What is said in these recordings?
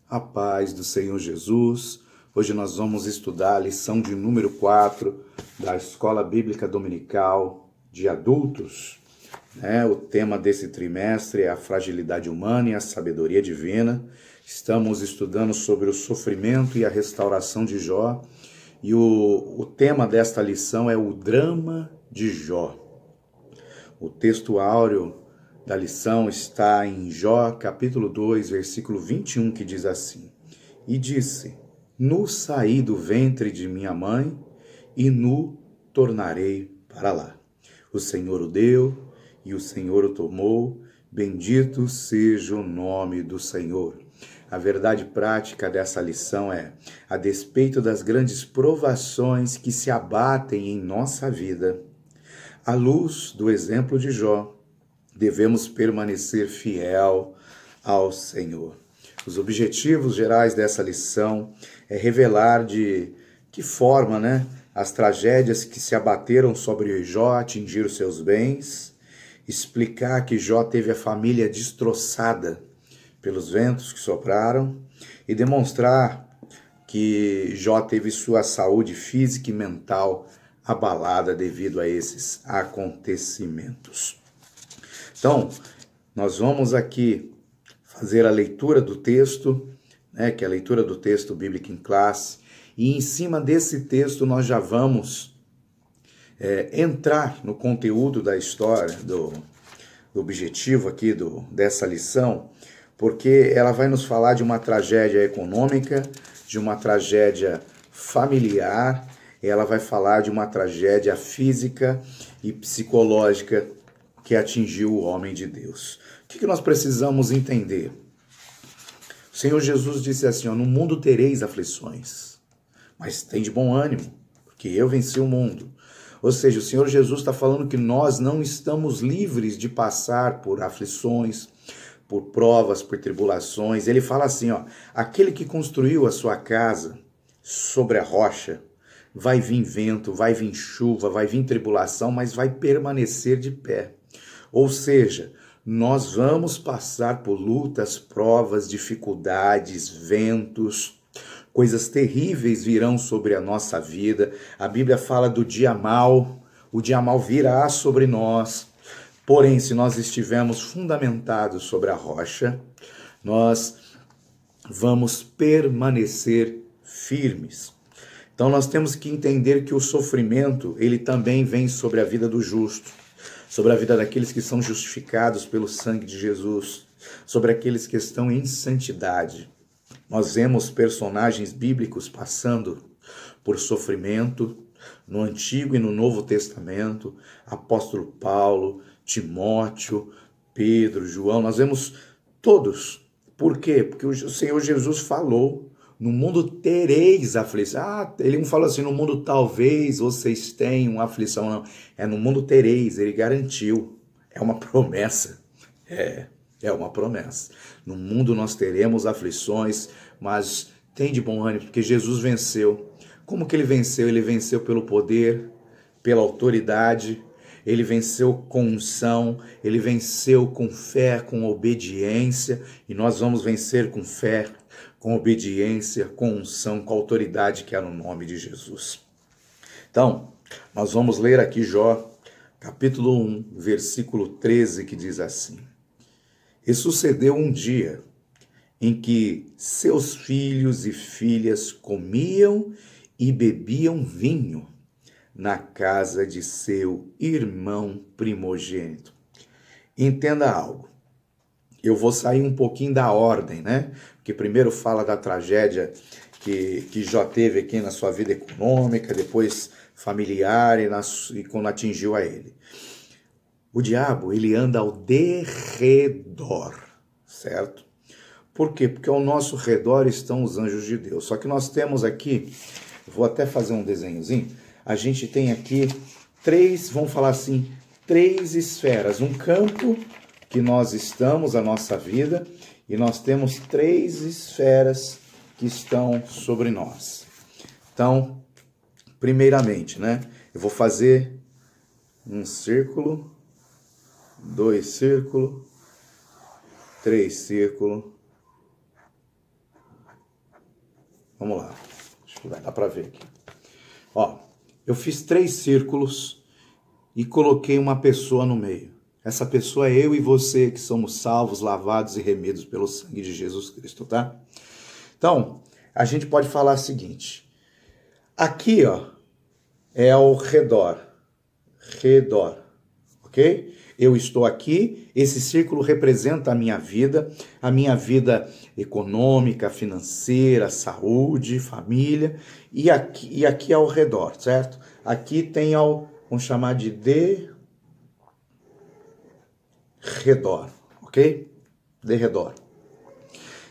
A paz do Senhor Jesus. Hoje nós vamos estudar a lição de número 4 da Escola Bíblica Dominical de Adultos. O tema desse trimestre é a fragilidade humana e a sabedoria divina. Estamos estudando sobre o sofrimento e a restauração de Jó. E o tema desta lição é o drama de Jó. O texto áureo da lição está em Jó, capítulo 2, versículo 21, que diz assim: E disse, nu saí do ventre de minha mãe, e nu tornarei para lá. O Senhor o deu, e o Senhor o tomou, bendito seja o nome do Senhor. A verdade prática dessa lição é, a despeito das grandes provações que se abatem em nossa vida, à luz do exemplo de Jó, devemos permanecer fiel ao Senhor. Os objetivos gerais dessa lição é revelar de que forma, as tragédias que se abateram sobre Jó atingiram seus bens, explicar que Jó teve a família destroçada pelos ventos que sopraram e demonstrar que Jó teve sua saúde física e mental abalada devido a esses acontecimentos. Então, nós vamos aqui fazer a leitura do texto, que é a leitura do texto bíblico em classe, e em cima desse texto nós já vamos entrar no conteúdo da história, do objetivo aqui dessa lição, porque ela vai nos falar de uma tragédia econômica, de uma tragédia familiar, ela vai falar de uma tragédia física e psicológica que atingiu o homem de Deus. O que nós precisamos entender? O Senhor Jesus disse assim, no mundo tereis aflições, mas tem de bom ânimo, porque eu venci o mundo. Ou seja, o Senhor Jesus está falando que nós não estamos livres de passar por aflições, por provas, por tribulações. Ele fala assim, aquele que construiu a sua casa sobre a rocha, vai vir vento, vai vir chuva, vai vir tribulação, mas vai permanecer de pé. Ou seja, nós vamos passar por lutas, provas, dificuldades, ventos, coisas terríveis virão sobre a nossa vida. A Bíblia fala do dia mau, o dia mau virá sobre nós. Porém, se nós estivermos fundamentados sobre a rocha, nós vamos permanecer firmes. Então nós temos que entender que o sofrimento, ele também vem sobre a vida do justo, sobre a vida daqueles que são justificados pelo sangue de Jesus, sobre aqueles que estão em santidade. Nós vemos personagens bíblicos passando por sofrimento no Antigo e no Novo Testamento, apóstolo Paulo, Timóteo, Pedro, João, nós vemos todos. Por quê? Porque o Senhor Jesus falou, no mundo tereis aflição. Ele não falou assim, no mundo talvez vocês tenham aflição, não. É no mundo tereis, ele garantiu. É uma promessa. É uma promessa. No mundo nós teremos aflições, mas tem de bom ânimo, porque Jesus venceu. Como que ele venceu? Ele venceu pelo poder, pela autoridade, ele venceu com unção, ele venceu com fé, com obediência, e nós vamos vencer com fé, com obediência, com unção, com autoridade que é no nome de Jesus. Então, nós vamos ler aqui Jó, capítulo 1, versículo 13, que diz assim: E sucedeu um dia em que seus filhos e filhas comiam e bebiam vinho na casa de seu irmão primogênito. Entenda algo. Eu vou sair um pouquinho da ordem, Porque primeiro fala da tragédia que Jó teve aqui na sua vida econômica, depois familiar e quando atingiu a ele. O diabo, ele anda ao derredor, certo? Por quê? Porque ao nosso redor estão os anjos de Deus. Só que nós temos aqui, vou até fazer um desenhozinho, a gente tem aqui vamos falar assim, 3 esferas, um campo que nós estamos, a nossa vida, e nós temos 3 esferas que estão sobre nós. Então, primeiramente, eu vou fazer um círculo, 2 círculos, 3 círculos, Vamos lá. Acho que vai dar para ver aqui. Ó, eu fiz 3 círculos e coloquei uma pessoa no meio. Essa pessoa é eu e você, que somos salvos, lavados e remidos pelo sangue de Jesus Cristo, tá? Então, a gente pode falar o seguinte. Aqui, ó, é ao redor. Redor, ok? Eu estou aqui, esse círculo representa a minha vida econômica, financeira, saúde, família, e aqui ao redor, certo? Aqui tem vamos chamar de redor, ok? De redor.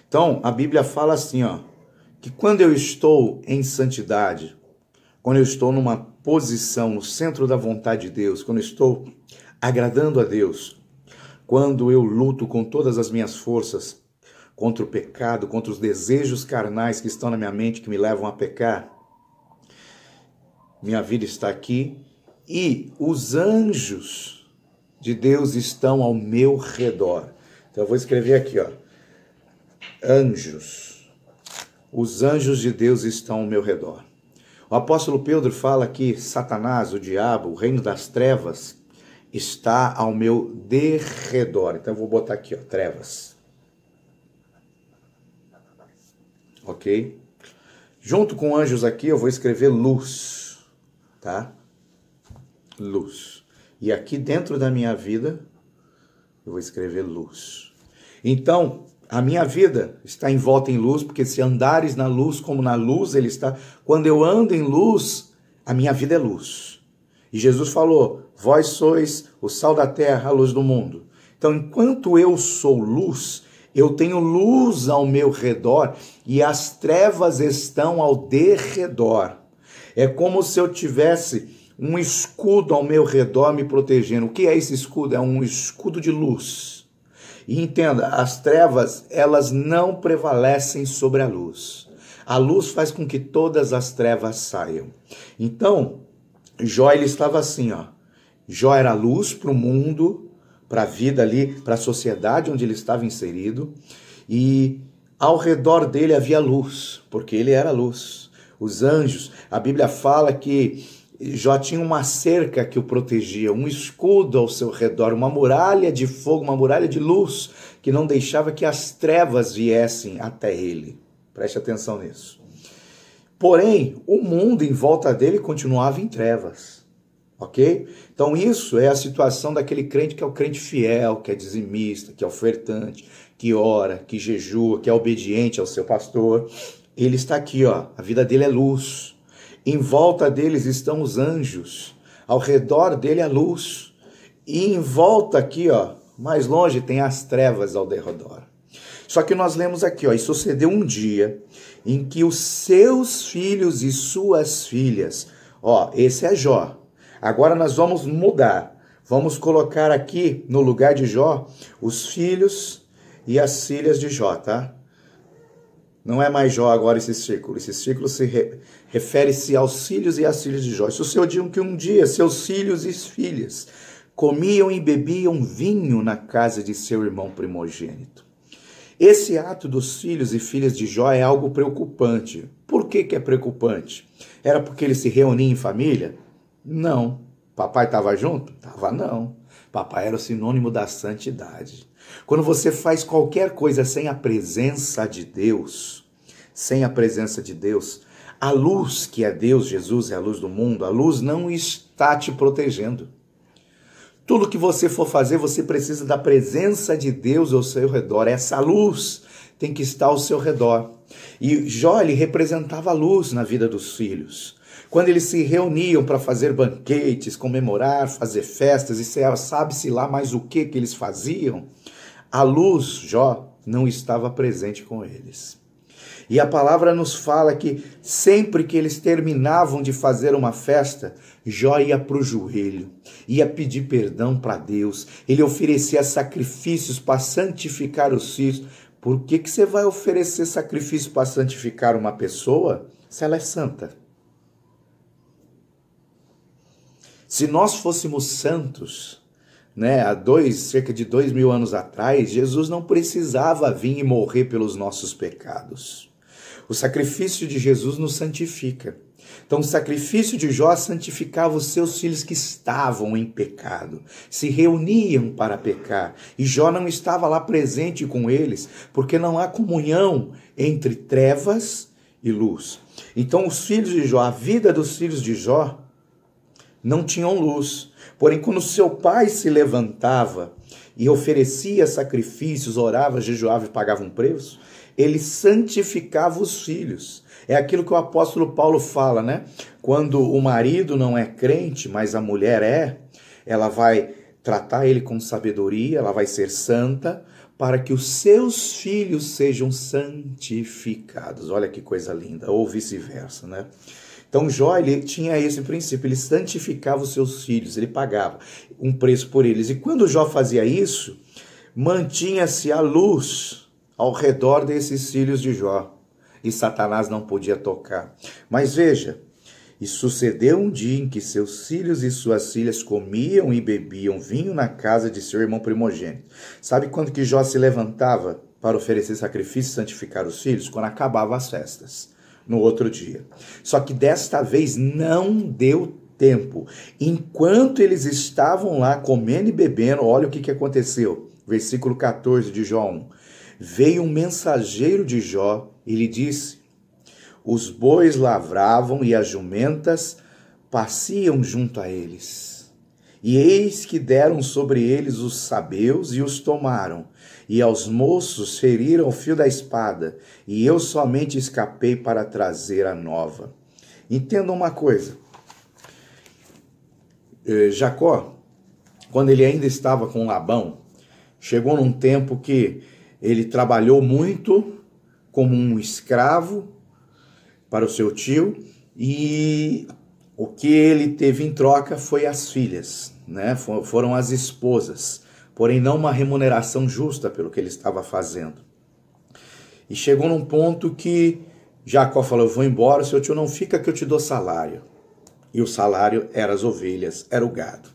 Então, a Bíblia fala assim, ó, que quando eu estou em santidade, quando eu estou numa posição no centro da vontade de Deus, quando eu estou agradando a Deus, quando eu luto com todas as minhas forças contra o pecado, contra os desejos carnais que estão na minha mente, que me levam a pecar, minha vida está aqui e os anjos de Deus estão ao meu redor. Então eu vou escrever aqui, ó, anjos. Os anjos de Deus estão ao meu redor. O apóstolo Pedro fala que Satanás, o diabo, o reino das trevas, está ao meu derredor. Então eu vou botar aqui, ó, trevas. Ok? Junto com anjos aqui eu vou escrever luz, tá? Luz. E aqui dentro da minha vida eu vou escrever luz. Então, a minha vida está envolta em luz, porque se andares na luz como na luz ele está. Quando eu ando em luz, a minha vida é luz. E Jesus falou, vós sois o sal da terra, a luz do mundo. Então, enquanto eu sou luz, eu tenho luz ao meu redor e as trevas estão ao derredor. É como se eu tivesse um escudo ao meu redor me protegendo. O que é esse escudo? É um escudo de luz. E entenda, as trevas, elas não prevalecem sobre a luz. A luz faz com que todas as trevas saiam. Então, Jó, ele estava assim, ó. Jó era luz para o mundo, para a vida ali, para a sociedade onde ele estava inserido. E ao redor dele havia luz, porque ele era luz. Os anjos, a Bíblia fala que Jó tinha uma cerca que o protegia, um escudo ao seu redor, uma muralha de fogo, uma muralha de luz, que não deixava que as trevas viessem até ele. Preste atenção nisso. Porém, o mundo em volta dele continuava em trevas, ok? Então isso é a situação daquele crente que é o crente fiel, que é dizimista, que é ofertante, que ora, que jejua, que é obediente ao seu pastor. Ele está aqui, ó, a vida dele é luz. Em volta deles estão os anjos, ao redor dele a luz. E em volta aqui, ó, mais longe tem as trevas ao derredor. Só que nós lemos aqui, ó, e sucedeu um dia em que os seus filhos e suas filhas, ó, esse é Jó. Agora nós vamos mudar. Vamos colocar aqui no lugar de Jó os filhos e as filhas de Jó, tá? Não é mais Jó agora esse círculo. Esse círculo refere-se aos filhos e às filhas de Jó. Sucedeu que um dia seus filhos e filhas comiam e bebiam vinho na casa de seu irmão primogênito. Esse ato dos filhos e filhas de Jó é algo preocupante. Por que é preocupante? Era porque eles se reuniam em família? Não. Papai estava junto? Estava não. Papai era o sinônimo da santidade. Quando você faz qualquer coisa sem a presença de Deus, a luz que é Deus, Jesus é a luz do mundo, a luz não está te protegendo. Tudo que você for fazer, você precisa da presença de Deus ao seu redor. Essa luz tem que estar ao seu redor. E Jó, ele representava a luz na vida dos filhos. Quando eles se reuniam para fazer banquetes, comemorar, fazer festas, e sabe-se lá mais o que eles faziam, a luz, Jó, não estava presente com eles. E a palavra nos fala que sempre que eles terminavam de fazer uma festa, Jó ia para o joelho, ia pedir perdão para Deus, ele oferecia sacrifícios para santificar os filhos. Por que você vai oferecer sacrifício para santificar uma pessoa se ela é santa? Se nós fôssemos santos, né, cerca de 2000 anos atrás, Jesus não precisava vir e morrer pelos nossos pecados. O sacrifício de Jesus nos santifica. Então o sacrifício de Jó santificava os seus filhos que estavam em pecado, se reuniam para pecar. E Jó não estava lá presente com eles, porque não há comunhão entre trevas e luz. Então os filhos de Jó, a vida dos filhos de Jó não tinham luz. Porém, quando seu pai se levantava e oferecia sacrifícios, orava, jejuava e pagava um preço, ele santificava os filhos. É aquilo que o apóstolo Paulo fala, né? Quando o marido não é crente, mas a mulher é, ela vai tratar ele com sabedoria, ela vai ser santa, para que os seus filhos sejam santificados. Olha que coisa linda, ou vice-versa, né? Então Jó, ele tinha esse princípio, ele santificava os seus filhos, ele pagava um preço por eles. E quando Jó fazia isso, mantinha-se a luz ao redor desses filhos de Jó. E Satanás não podia tocar. Mas veja, e sucedeu um dia em que seus filhos e suas filhas comiam e bebiam vinho na casa de seu irmão primogênito. Sabe quando que Jó se levantava para oferecer sacrifício e santificar os filhos? Quando acabavam as festas, no outro dia. Só que desta vez não deu tempo. Enquanto eles estavam lá comendo e bebendo, olha o que aconteceu. Versículo 14 de Jó 1. Veio um mensageiro de Jó e lhe disse: os bois lavravam e as jumentas pasciam junto a eles. E eis que deram sobre eles os sabeus e os tomaram, e aos moços feriram o fio da espada, e eu somente escapei para trazer a nova. Entenda uma coisa. Jacó, quando ele ainda estava com Labão, chegou num tempo que ele trabalhou muito como um escravo para o seu tio, e o que ele teve em troca foi as filhas, né? Foram as esposas, porém não uma remuneração justa pelo que ele estava fazendo. E chegou num ponto que Jacó falou: eu vou embora, seu tio não fica que eu te dou salário. E o salário era as ovelhas, era o gado.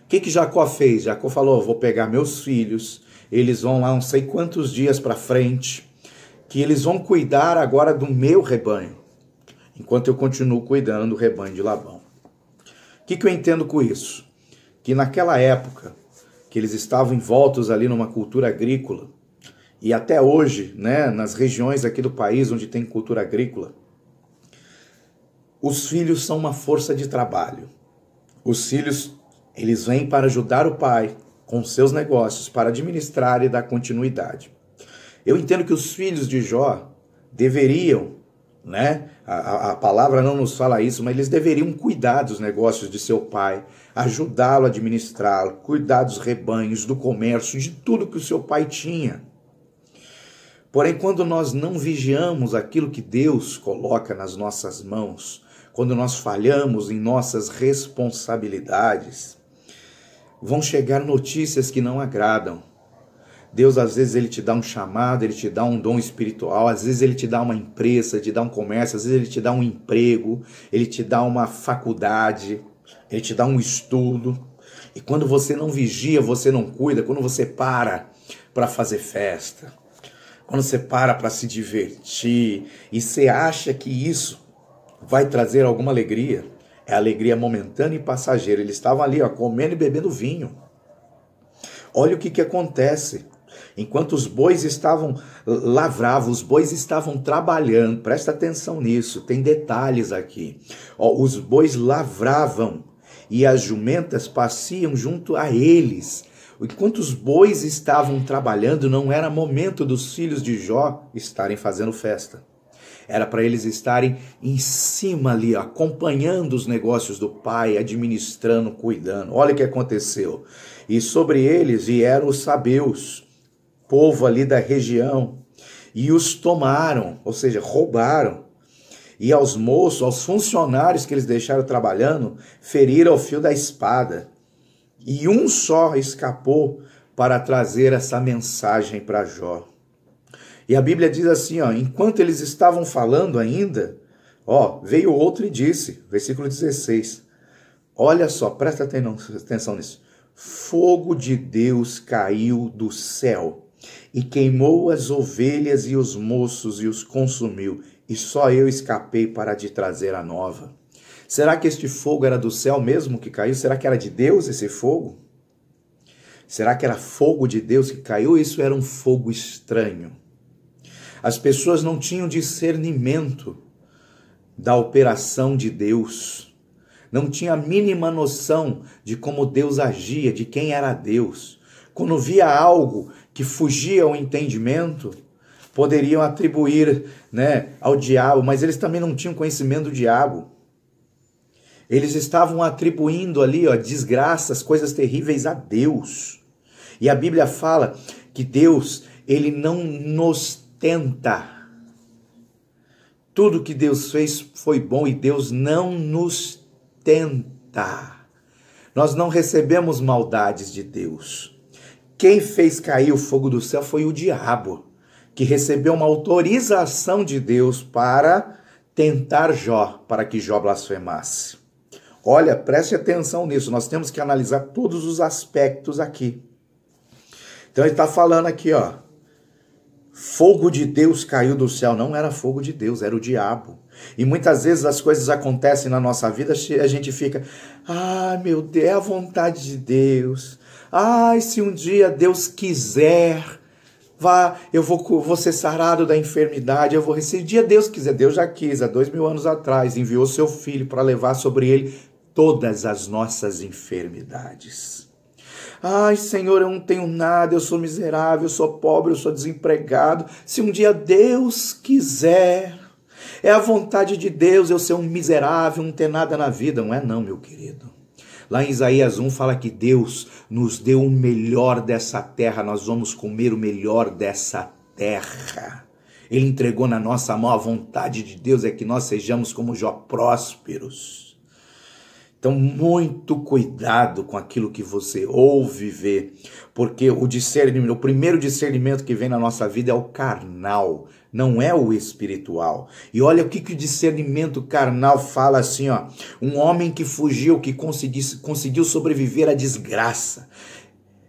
O que Jacó fez? Jacó falou: vou pegar meus filhos, eles vão lá não sei quantos dias para frente, que eles vão cuidar agora do meu rebanho, enquanto eu continuo cuidando do rebanho de Labão. O que eu entendo com isso? Que naquela época, que eles estavam envoltos ali numa cultura agrícola, e até hoje, né, nas regiões aqui do país onde tem cultura agrícola, os filhos são uma força de trabalho. Os filhos, eles vêm para ajudar o pai com seus negócios, para administrar e dar continuidade. Eu entendo que os filhos de Jó deveriam, né? A palavra não nos fala isso, mas eles deveriam cuidar dos negócios de seu pai, ajudá-lo a administrá-lo, cuidar dos rebanhos, do comércio, de tudo que o seu pai tinha. Porém, quando nós não vigiamos aquilo que Deus coloca nas nossas mãos, quando nós falhamos em nossas responsabilidades, vão chegar notícias que não agradam. Deus, às vezes, ele te dá um chamado, ele te dá um dom espiritual, às vezes ele te dá uma empresa, ele te dá um comércio, às vezes ele te dá um emprego, ele te dá uma faculdade, ele te dá um estudo. E quando você não vigia, você não cuida, quando você para fazer festa, quando você para se divertir, e você acha que isso vai trazer alguma alegria, é alegria momentânea e passageira. Eles estavam ali, comendo e bebendo vinho. Olha o que acontece. Enquanto os bois lavravam, os bois estavam trabalhando, presta atenção nisso, tem detalhes aqui. Os bois lavravam e as jumentas pasciam junto a eles. Enquanto os bois estavam trabalhando, não era momento dos filhos de Jó estarem fazendo festa. Era para eles estarem em cima ali, acompanhando os negócios do pai, administrando, cuidando. Olha o que aconteceu. E sobre eles vieram os sabeus, povo ali da região, e os tomaram, ou seja, roubaram. E aos moços, aos funcionários que eles deixaram trabalhando, feriram o fio da espada. E um só escapou para trazer essa mensagem para Jó. E a Bíblia diz assim, enquanto eles estavam falando ainda, veio outro e disse, versículo 16, olha só, presta atenção nisso, fogo de Deus caiu do céu e queimou as ovelhas e os moços e os consumiu, e só eu escapei para te trazer a nova. Será que este fogo era do céu mesmo que caiu? Será que era de Deus esse fogo? Será que era fogo de Deus que caiu? Isso era um fogo estranho. As pessoas não tinham discernimento da operação de Deus. Não tinha a mínima noção de como Deus agia, de quem era Deus. Quando via algo que fugia ao entendimento, poderiam atribuir, ao diabo, mas eles também não tinham conhecimento do diabo. Eles estavam atribuindo ali, desgraças, coisas terríveis a Deus. E a Bíblia fala que Deus, ele não nos tenta. Tudo que Deus fez foi bom e Deus não nos tenta. Nós não recebemos maldades de Deus. Quem fez cair o fogo do céu foi o diabo, que recebeu uma autorização de Deus para tentar Jó, para que Jó blasfemasse. Olha, preste atenção nisso, nós temos que analisar todos os aspectos aqui. Então ele está falando aqui, fogo de Deus caiu do céu. Não era fogo de Deus, era o diabo. E muitas vezes as coisas acontecem na nossa vida, a gente fica, meu Deus, é a vontade de Deus. Se um dia Deus quiser, eu vou ser sarado da enfermidade, eu vou receber. Um dia Deus quiser, Deus já quis, há 2000 anos atrás, enviou seu filho para levar sobre ele todas as nossas enfermidades. Senhor, eu não tenho nada, eu sou miserável, eu sou pobre, eu sou desempregado. Se um dia Deus quiser, é a vontade de Deus eu ser um miserável, não ter nada na vida. Não é não, meu querido. Lá em Isaías 1 fala que Deus nos deu o melhor dessa terra, nós vamos comer o melhor dessa terra. Ele entregou na nossa mão, a vontade de Deus é que nós sejamos como Jó, prósperos. Então, muito cuidado com aquilo que você ouve e vê, porque o primeiro discernimento que vem na nossa vida é o carnal, não é o espiritual. E olha o que o discernimento carnal fala assim, um homem que fugiu, que conseguiu sobreviver à desgraça.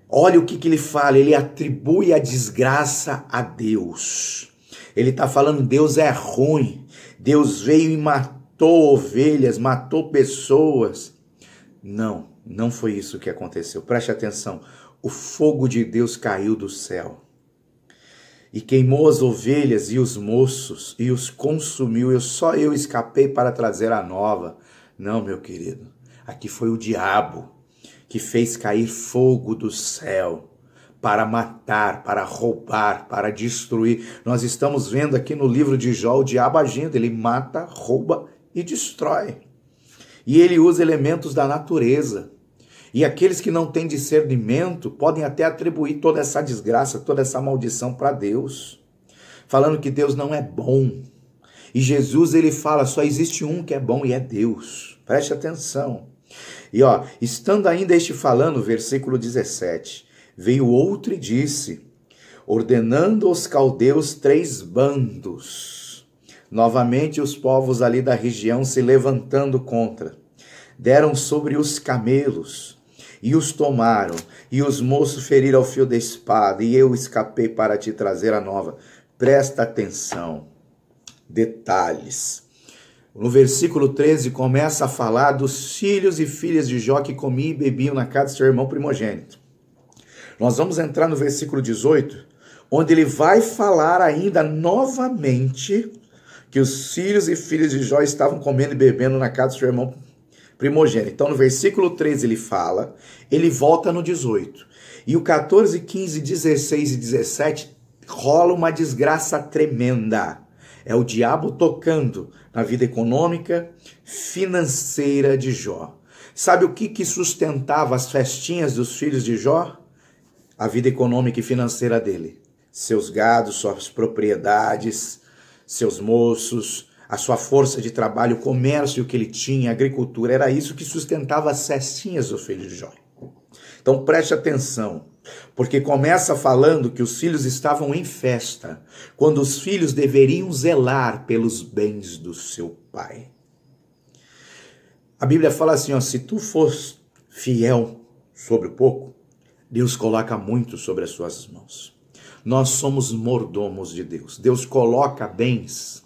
Olha o que ele fala, ele atribui a desgraça a Deus. Ele está falando, Deus é ruim, Deus veio e matou ovelhas, matou pessoas. Não foi isso que aconteceu. Preste atenção. O fogo de Deus caiu do céu e queimou as ovelhas e os moços e os consumiu. Só eu escapei para trazer a nova. Não, meu querido. Aqui foi o diabo que fez cair fogo do céu para matar, para roubar, para destruir. Nós estamos vendo aqui no livro de Jó o diabo agindo. Ele mata, rouba e destrói. E ele usa elementos da natureza. E aqueles que não têm discernimento podem até atribuir toda essa desgraça, toda essa maldição para Deus, falando que Deus não é bom. E Jesus, ele fala, só existe um que é bom e é Deus. Preste atenção. E estando ainda falando, versículo 17, veio outro e disse, ordenando aos caldeus 3 bandos. Novamente os povos ali da região se levantando contra. Deram sobre os camelos e os tomaram, e os moços feriram ao fio da espada, e eu escapei para te trazer a nova. Presta atenção, detalhes. No versículo 13 começa a falar dos filhos e filhas de Jó que comiam e bebiam na casa do seu irmão primogênito. Nós vamos entrar no versículo 18, onde ele vai falar ainda novamente que os filhos e filhas de Jó estavam comendo e bebendo na casa do seu irmão primogênito. Então, no versículo 13 ele fala, ele volta no 18. E o 14, 15, 16 e 17 rola uma desgraça tremenda. É o diabo tocando na vida econômica, financeira de Jó. Sabe o que sustentava as festinhas dos filhos de Jó? A vida econômica e financeira dele. Seus gados, suas propriedades, seus moços, a sua força de trabalho, o comércio que ele tinha, a agricultura, era isso que sustentava as festinhas dos filhos de Jó. Então preste atenção, porque começa falando que os filhos estavam em festa, quando os filhos deveriam zelar pelos bens do seu pai. A Bíblia fala assim, se tu fores fiel sobre o pouco, Deus coloca muito sobre as suas mãos. Nós somos mordomos de Deus. Deus coloca bens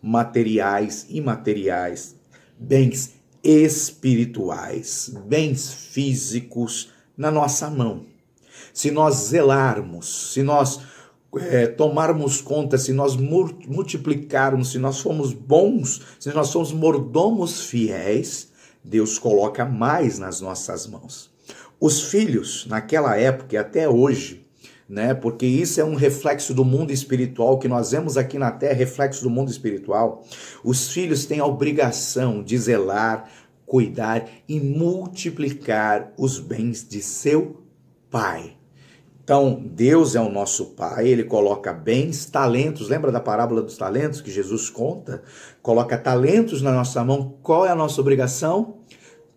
materiais, imateriais, bens espirituais, bens físicos na nossa mão. Se nós zelarmos, se nós tomarmos conta, se nós multiplicarmos, se nós formos bons, se nós somos mordomos fiéis, Deus coloca mais nas nossas mãos. Os filhos, naquela época e até hoje, né, porque isso é um reflexo do mundo espiritual, que nós vemos aqui na terra, reflexo do mundo espiritual, os filhos têm a obrigação de zelar, cuidar e multiplicar os bens de seu pai. Então, Deus é o nosso pai, ele coloca bens, talentos, lembra da parábola dos talentos que Jesus conta? Coloca talentos na nossa mão, qual é a nossa obrigação?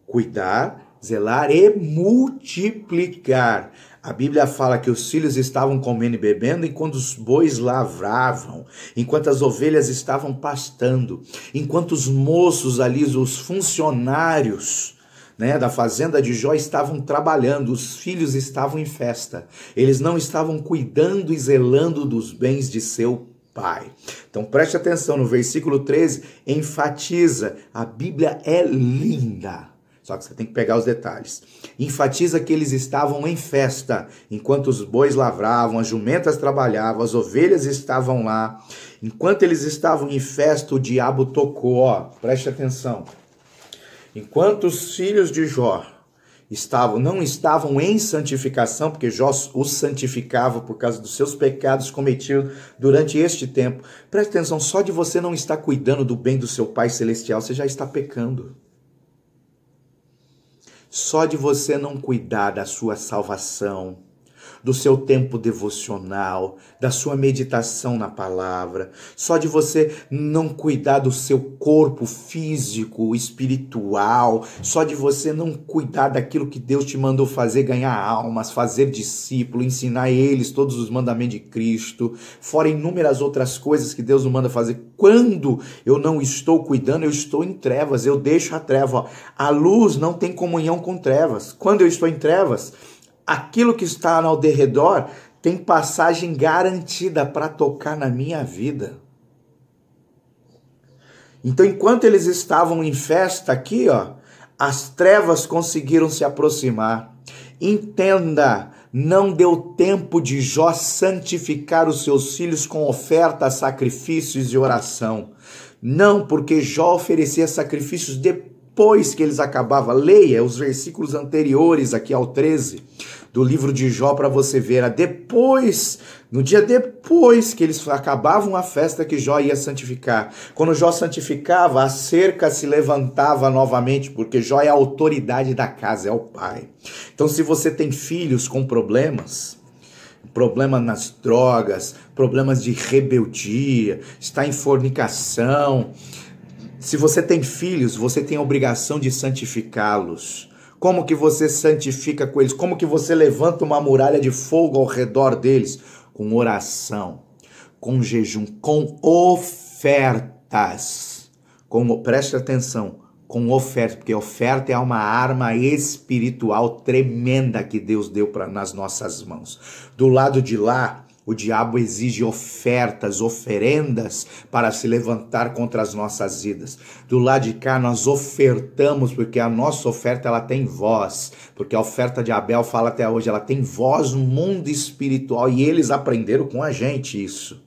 Cuidar, zelar e multiplicar. A Bíblia fala que os filhos estavam comendo e bebendo enquanto os bois lavravam, enquanto as ovelhas estavam pastando, enquanto os moços ali, os funcionários, né, da fazenda de Jó estavam trabalhando, os filhos estavam em festa. Eles não estavam cuidando e zelando dos bens de seu pai. Então preste atenção, no versículo 13, enfatiza, a Bíblia é linda. Só que você tem que pegar os detalhes. Enfatiza que eles estavam em festa, enquanto os bois lavravam, as jumentas trabalhavam, as ovelhas estavam lá. Enquanto eles estavam em festa, o diabo tocou, ó, preste atenção. Enquanto os filhos de Jó não estavam em santificação, porque Jó os santificava por causa dos seus pecados cometidos durante este tempo. Preste atenção, só de você não estar cuidando do bem do seu Pai Celestial, você já está pecando. Só de você não cuidar da sua salvação, do seu tempo devocional, da sua meditação na palavra, só de você não cuidar do seu corpo físico, espiritual, só de você não cuidar daquilo que Deus te mandou fazer, ganhar almas, fazer discípulo, ensinar eles todos os mandamentos de Cristo, fora inúmeras outras coisas que Deus nos manda fazer. Quando eu não estou cuidando, eu estou em trevas, eu deixo a treva. A luz não tem comunhão com trevas. Quando eu estou em trevas, aquilo que está ao derredor tem passagem garantida para tocar na minha vida. Então, enquanto eles estavam em festa aqui, ó, as trevas conseguiram se aproximar. Entenda, não deu tempo de Jó santificar os seus filhos com ofertas, sacrifícios e oração. Não, porque Jó oferecia sacrifícios depois que eles acabavam. Leia os versículos anteriores aqui ao 13 do livro de Jó para você ver. No dia depois que eles acabavam a festa, que Jó ia santificar. Quando Jó santificava, a cerca se levantava novamente, porque Jó é a autoridade da casa, é o pai. Então, se você tem filhos com problemas nas drogas, problemas de rebeldia, está em fornicação, se você tem filhos, você tem a obrigação de santificá-los. Como que você santifica com eles? Como que você levanta uma muralha de fogo ao redor deles? Com oração, com jejum, com ofertas. Preste atenção, com ofertas, porque oferta é uma arma espiritual tremenda que Deus deu nas nossas mãos. Do lado de lá, o diabo exige ofertas, oferendas para se levantar contra as nossas vidas. Do lado de cá nós ofertamos, porque a nossa oferta ela tem voz. Porque a oferta de Abel fala até hoje, ela tem voz no mundo espiritual. E eles aprenderam com a gente isso.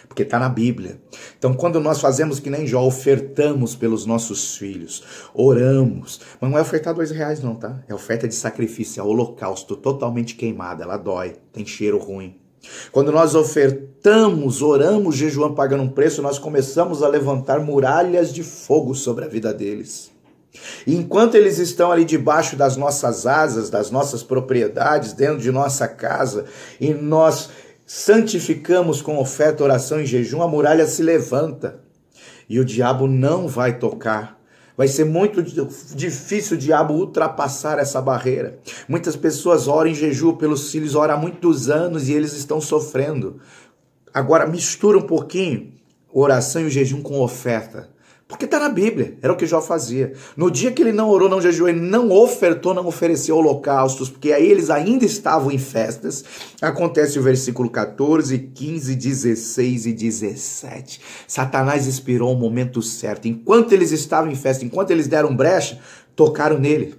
Porque está na Bíblia. Então quando nós fazemos que nem Jó, ofertamos pelos nossos filhos, oramos. Mas não é ofertar R$2 não, tá? É oferta de sacrifício, é holocausto, totalmente queimada, ela dói, tem cheiro ruim. Quando nós ofertamos, oramos, jejuamos, pagando um preço, nós começamos a levantar muralhas de fogo sobre a vida deles. E enquanto eles estão ali debaixo das nossas asas, das nossas propriedades, dentro de nossa casa, e nós santificamos com oferta, oração e jejum, a muralha se levanta. E o diabo não vai tocar. Vai ser muito difícil o diabo ultrapassar essa barreira. Muitas pessoas oram em jejum pelos filhos, oram há muitos anos e eles estão sofrendo. Agora mistura um pouquinho oração e o jejum com oferta. Porque está na Bíblia, era o que Jó fazia. No dia que ele não orou, não jejuou, ele não ofertou, não ofereceu holocaustos, porque aí eles ainda estavam em festas. Acontece o versículo 14, 15, 16 e 17. Satanás inspirou o momento certo. Enquanto eles estavam em festa, enquanto eles deram brecha, tocaram nele.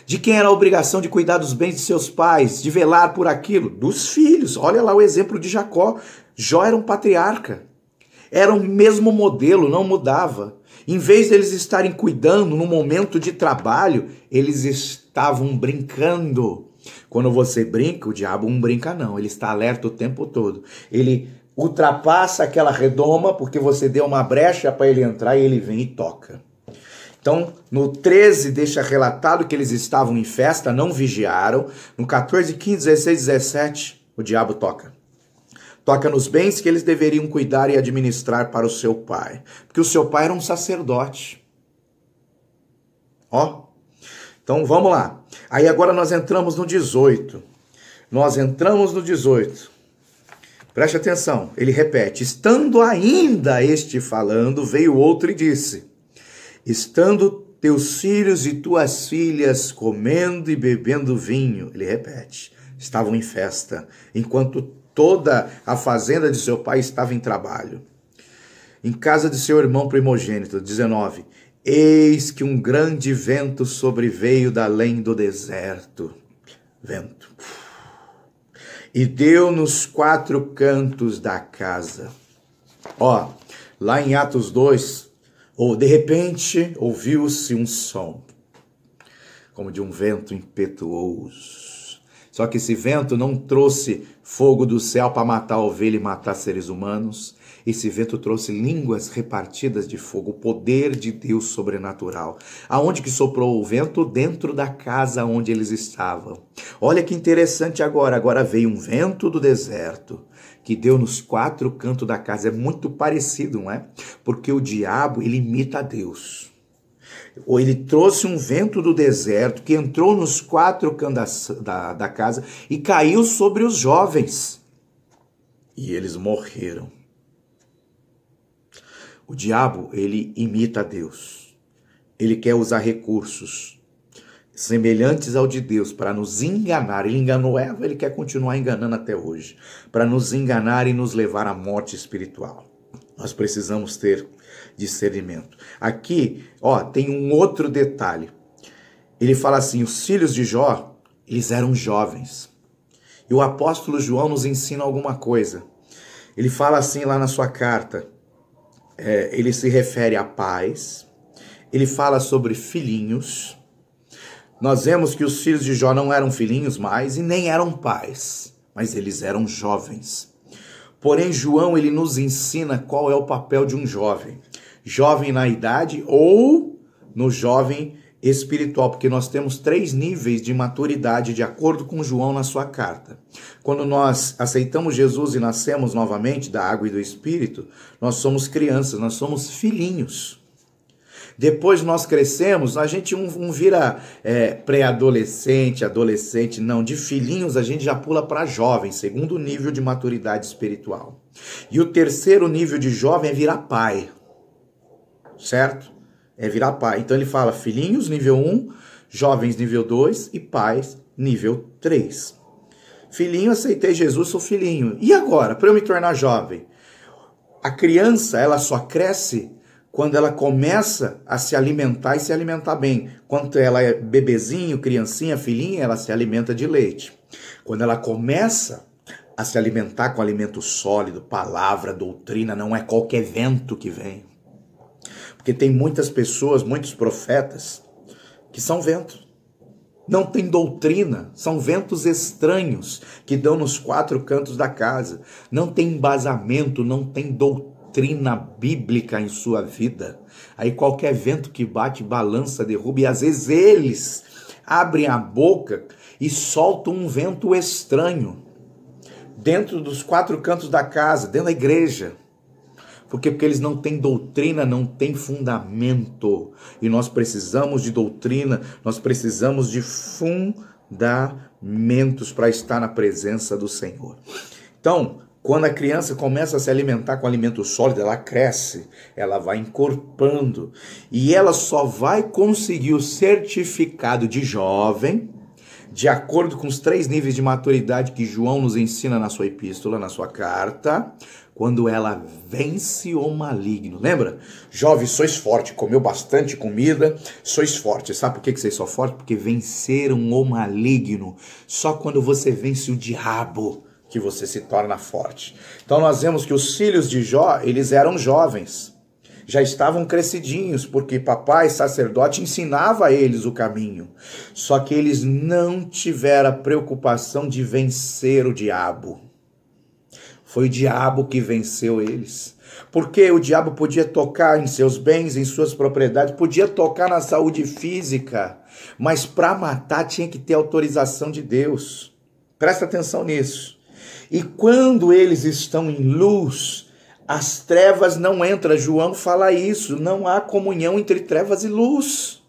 De quem era a obrigação de cuidar dos bens de seus pais, de velar por aquilo? Dos filhos. Olha lá o exemplo de Jacó. Jó era um patriarca. Era o mesmo modelo, não mudava. Em vez deles estarem cuidando no momento de trabalho, eles estavam brincando. Quando você brinca, o diabo não brinca não, ele está alerta o tempo todo. Ele ultrapassa aquela redoma porque você deu uma brecha para ele entrar e ele vem e toca. Então, no 13 deixa relatado que eles estavam em festa, não vigiaram. No 14, 15, 16, 17, o diabo toca. Toca nos bens que eles deveriam cuidar e administrar para o seu pai. Porque o seu pai era um sacerdote. Ó. Então vamos lá. Aí agora nós entramos no 18. Nós entramos no 18. Preste atenção. Ele repete. Estando ainda este falando, veio outro e disse. Estando teus filhos e tuas filhas comendo e bebendo vinho. Ele repete. Estavam em festa. Enquanto toda a fazenda de seu pai estava em trabalho. Em casa de seu irmão primogênito, 19. Eis que um grande vento sobreveio da além do deserto. Vento. E deu nos 4 cantos da casa. Ó, lá em Atos 2, ou de repente ouviu-se um som, como de um vento impetuoso. Só que esse vento não trouxe fogo do céu para matar a ovelha e matar seres humanos. Esse vento trouxe línguas repartidas de fogo, o poder de Deus sobrenatural. Aonde que soprou o vento? Dentro da casa onde eles estavam. Olha que interessante agora. Agora veio um vento do deserto que deu nos 4 cantos da casa. É muito parecido, não é? Porque o diabo, ele imita a Deus. Ou ele trouxe um vento do deserto que entrou nos 4 cantos da casa e caiu sobre os jovens. E eles morreram. O diabo, ele imita a Deus. Ele quer usar recursos semelhantes ao de Deus para nos enganar. Ele enganou Eva, ele quer continuar enganando até hoje. Para nos enganar e nos levar à morte espiritual. Nós precisamos ter discernimento. Aqui, ó, tem um outro detalhe. Ele fala assim, os filhos de Jó, eles eram jovens. E o apóstolo João nos ensina alguma coisa. Ele fala assim lá na sua carta, ele se refere a pais, ele fala sobre filhinhos. Nós vemos que os filhos de Jó não eram filhinhos mais e nem eram pais, mas eles eram jovens. Porém, João, ele nos ensina qual é o papel de um jovem. Jovem na idade ou no jovem espiritual, porque nós temos 3 níveis de maturidade de acordo com João na sua carta. Quando nós aceitamos Jesus e nascemos novamente da água e do Espírito, nós somos crianças, nós somos filhinhos. Depois nós crescemos, a gente um vira pré-adolescente, adolescente, não, de filhinhos a gente já pula para jovem, segundo nível de maturidade espiritual. E o terceiro nível de jovem é virar pai, certo? É virar pai. Então ele fala filhinhos, nível 1, jovens, nível 2 e pais, nível 3. Filhinho, aceitei Jesus, sou filhinho. E agora, para eu me tornar jovem? A criança, ela só cresce quando ela começa a se alimentar e se alimentar bem. Quando ela é bebezinho, criancinha, filhinha, ela se alimenta de leite. Quando ela começa a se alimentar com alimento sólido, palavra, doutrina, não é qualquer vento que vem. Porque tem muitas pessoas, muitos profetas, que são ventos. Não tem doutrina, são ventos estranhos que dão nos 4 cantos da casa. Não tem embasamento, não tem doutrina bíblica em sua vida. Aí qualquer vento que bate, balança, derruba, e às vezes eles abrem a boca e soltam um vento estranho dentro dos 4 cantos da casa, dentro da igreja. Porque eles não têm doutrina, não têm fundamento. E nós precisamos de doutrina, nós precisamos de fundamentos para estar na presença do Senhor. Então, Quando a criança começa a se alimentar com alimento sólido, ela cresce, ela vai encorpando. E ela só vai conseguir o certificado de jovem, de acordo com os 3 níveis de maturidade que João nos ensina na sua epístola, na sua carta, quando ela vence o maligno. Lembra? Jovens, sois fortes, comeu bastante comida, sois fortes. Sabe por que vocês são fortes? Porque venceram o maligno. Só quando você vence o diabo que você se torna forte. Então nós vemos que os filhos de Jó, eles eram jovens, já estavam crescidinhos, porque papai sacerdote ensinava a eles o caminho. Só que eles não tiveram a preocupação de vencer o diabo. Foi o diabo que venceu eles. Porque o diabo podia tocar em seus bens, em suas propriedades, podia tocar na saúde física, mas para matar tinha que ter autorização de Deus. Presta atenção nisso. E quando eles estão em luz, as trevas não entram. João fala isso, não há comunhão entre trevas e luz.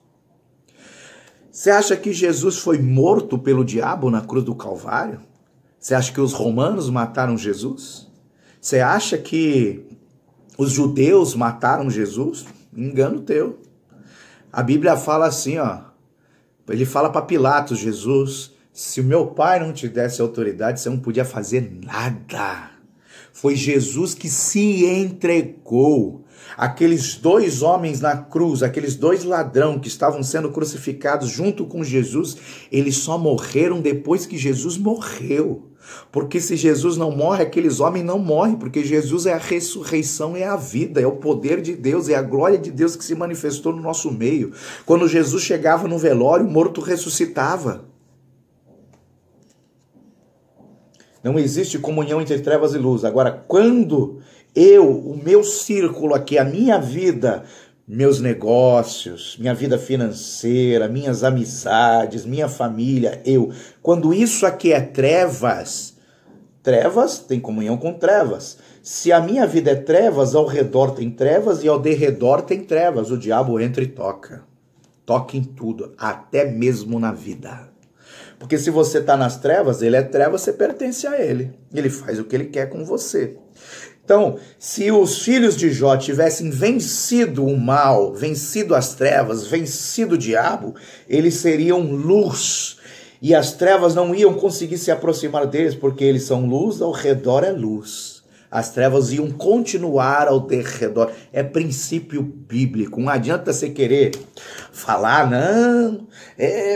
Você acha que Jesus foi morto pelo diabo na cruz do Calvário? Você acha que os romanos mataram Jesus? Você acha que os judeus mataram Jesus? Engano teu. A Bíblia fala assim, ó. Ele fala para Pilatos, Jesus, se o meu pai não te desse autoridade, você não podia fazer nada. Foi Jesus que se entregou. Aqueles 2 homens na cruz, aqueles 2 ladrões que estavam sendo crucificados junto com Jesus, eles só morreram depois que Jesus morreu. Porque se Jesus não morre, aqueles homens não morrem, porque Jesus é a ressurreição, é a vida, é o poder de Deus, é a glória de Deus que se manifestou no nosso meio. Quando Jesus chegava no velório, o morto ressuscitava. Não existe comunhão entre trevas e luz. Agora, quando o meu círculo aqui, a minha vida, meus negócios, minha vida financeira, minhas amizades, minha família, quando isso aqui é trevas, trevas tem comunhão com trevas. Se a minha vida é trevas, ao redor tem trevas e ao derredor tem trevas. O diabo entra e toca. Toca em tudo, até mesmo na vida. Porque se você está nas trevas, ele é treva, você pertence a ele. Ele faz o que ele quer com você. Então, se os filhos de Jó tivessem vencido o mal, vencido as trevas, vencido o diabo, eles seriam luz. E as trevas não iam conseguir se aproximar deles, porque eles são luz, ao redor é luz. As trevas iam continuar ao derredor. É princípio bíblico. Não adianta você querer falar, não,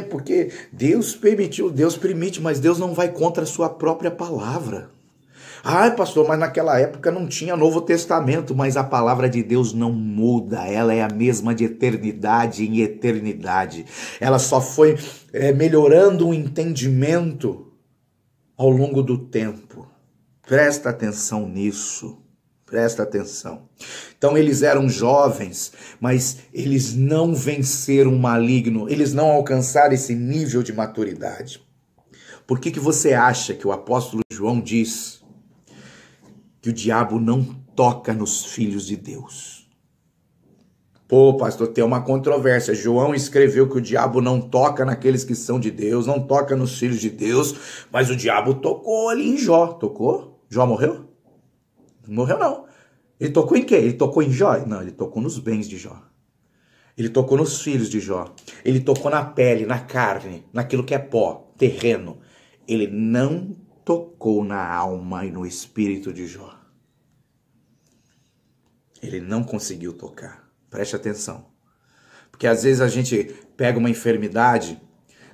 porque Deus permitiu, Deus permite, mas Deus não vai contra a sua própria palavra. Ai, pastor, mas naquela época não tinha Novo Testamento, mas a palavra de Deus não muda, ela é a mesma de eternidade em eternidade. Ela só foi melhorando o entendimento ao longo do tempo. Presta atenção nisso, presta atenção. Então eles eram jovens, mas eles não venceram o maligno, eles não alcançaram esse nível de maturidade. Por que você acha que o apóstolo João diz que o diabo não toca nos filhos de Deus? Pô, pastor, tem uma controvérsia. João escreveu que o diabo não toca naqueles que são de Deus, não toca nos filhos de Deus, mas o diabo tocou ali em Jó. Tocou? Jó morreu? Não morreu, não. Ele tocou em quê? Ele tocou em Jó? Não, ele tocou nos bens de Jó. Ele tocou nos filhos de Jó. Ele tocou na pele, na carne, naquilo que é pó, terreno. Ele não tocou na alma e no espírito de Jó. Ele não conseguiu tocar. Preste atenção. Porque às vezes a gente pega uma enfermidade,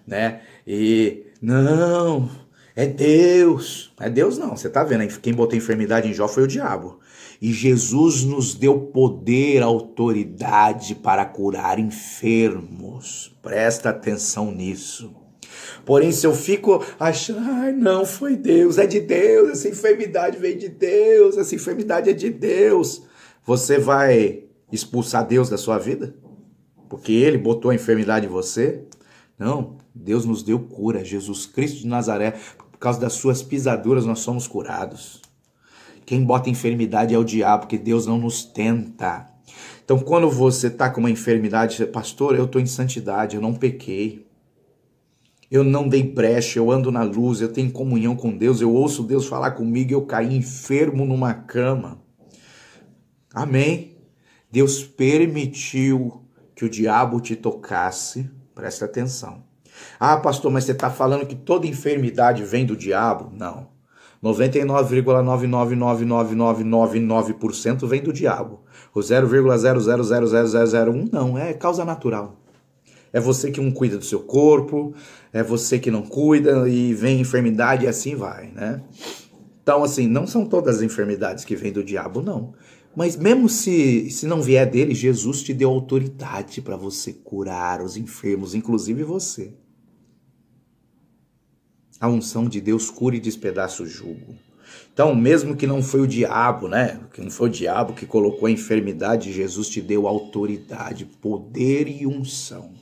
né? E não, é Deus. É Deus não, você tá vendo? Quem botou enfermidade em Jó foi o diabo. E Jesus nos deu poder, autoridade para curar enfermos. Presta atenção nisso. Porém, se eu fico achando, ai, não, foi Deus, é de Deus, essa enfermidade veio de Deus, essa enfermidade é de Deus, você vai expulsar Deus da sua vida? Porque Ele botou a enfermidade em você? Não, Deus nos deu cura, Jesus Cristo de Nazaré, por causa das suas pisaduras nós somos curados. Quem bota enfermidade é o diabo, porque Deus não nos tenta. Então, quando você está com uma enfermidade, pastor, eu estou em santidade, eu não pequei. eu não dei brecha, eu ando na luz, eu tenho comunhão com Deus, eu ouço Deus falar comigo, eu caí enfermo numa cama. Amém? Deus permitiu que o diabo te tocasse, presta atenção. Ah, pastor, mas você está falando que toda enfermidade vem do diabo? Não. 99,9999999% vem do diabo. O 0,0000001 não, é causa natural. É você que não cuida do seu corpo, é você que não cuida e vem enfermidade e assim vai, né? Então, assim, não são todas as enfermidades que vêm do diabo, não. Mas mesmo se não vier dele, Jesus te deu autoridade para você curar os enfermos, inclusive você. A unção de Deus cura e despedaça o jugo. Então, mesmo que não foi o diabo, né? Que não foi o diabo que colocou a enfermidade, Jesus te deu autoridade, poder e unção.